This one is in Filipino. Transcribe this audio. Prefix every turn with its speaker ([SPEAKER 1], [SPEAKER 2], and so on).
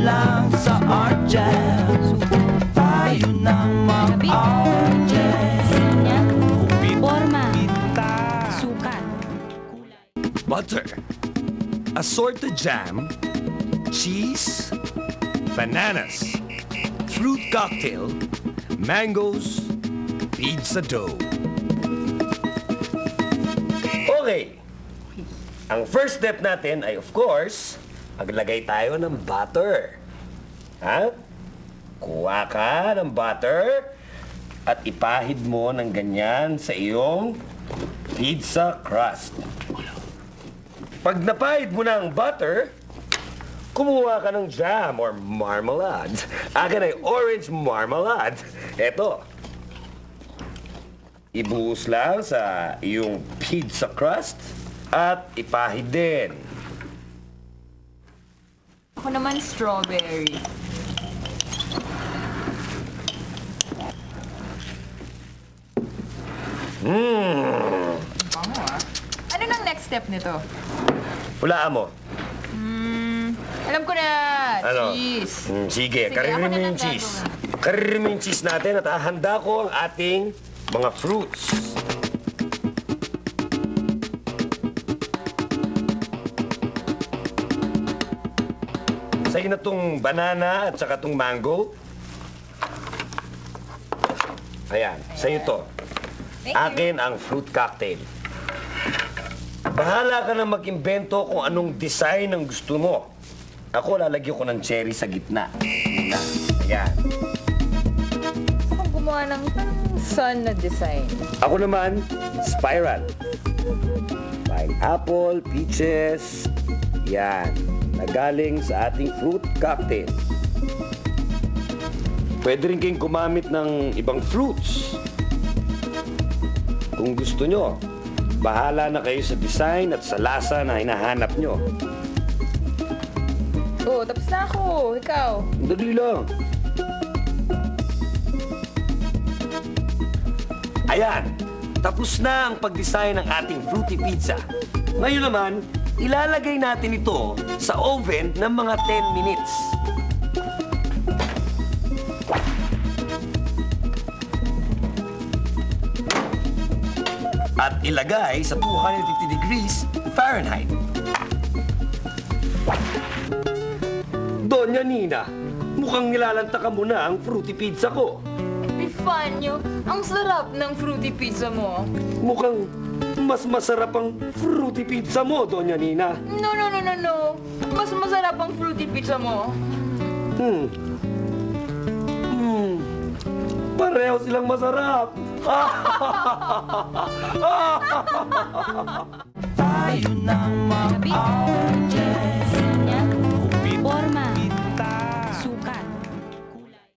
[SPEAKER 1] lang sa art jam. Tayo ng mga art jam.
[SPEAKER 2] Linya,
[SPEAKER 1] Kupit,
[SPEAKER 2] forma,
[SPEAKER 1] pita.
[SPEAKER 2] sukat.
[SPEAKER 3] Butter, assorted jam, cheese, bananas, fruit cocktail, mangoes, pizza dough. Okay. Ang first step natin ay, of course, maglagay tayo ng butter. Ha? Kuha ka ng butter at ipahid mo ng ganyan sa iyong pizza crust. Pag napahid mo na ang butter, kumuha ka ng jam or marmalade. Akin ay orange marmalade. Eto. Ibuhos lang sa iyong pizza crust at ipahid din.
[SPEAKER 4] Ako naman strawberry. Bango ah. Ano nang next step nito?
[SPEAKER 3] Hulaan mo.
[SPEAKER 4] Alam ko na!
[SPEAKER 3] Ano?
[SPEAKER 4] Cheese!
[SPEAKER 3] Sige,
[SPEAKER 4] Sige,
[SPEAKER 3] karirin
[SPEAKER 4] ako
[SPEAKER 3] mo
[SPEAKER 4] na
[SPEAKER 3] yung
[SPEAKER 4] lang
[SPEAKER 3] cheese.
[SPEAKER 4] gagawin.
[SPEAKER 3] Karirin mo yung cheese natin at hahanda ko ang ating mga fruits. Sa'yo na tong banana at saka tong mango. Ayan, sa'yo to.
[SPEAKER 4] Thank you.
[SPEAKER 3] Akin ang fruit cocktail. Bahala ka na mag-imbento kung anong design ang gusto mo. Ako, lalagyan ko ng cherry sa gitna. Muna. Ayan.
[SPEAKER 4] Ako gumawa ng parang sun na design.
[SPEAKER 3] Ako naman, spiral. Pineapple, peaches. Yan. Nagaling sa ating fruit cocktail. Pwede rin kayong gumamit ng ibang fruits. Kung gusto nyo, bahala na kayo sa design at sa lasa na hinahanap nyo.
[SPEAKER 4] Oh, tapos na ako. Ikaw.
[SPEAKER 3] Dali lang. Ayan, tapos na ang pag-design ng ating fruity pizza. Ngayon naman, ilalagay natin ito sa oven ng mga 10 minutes. At ilagay sa 250 degrees Fahrenheit. Doña Nina, mukhang nilalantakan mo na ang fruity pizza ko.
[SPEAKER 4] Epifanio, ang sarap ng fruity pizza mo.
[SPEAKER 3] Mukhang mas masarap ang fruity pizza mo, Doña Nina.
[SPEAKER 4] No. Mas masarap ang fruity pizza mo.
[SPEAKER 3] Pareho silang masarap.
[SPEAKER 1] Tayo ng mga art jam.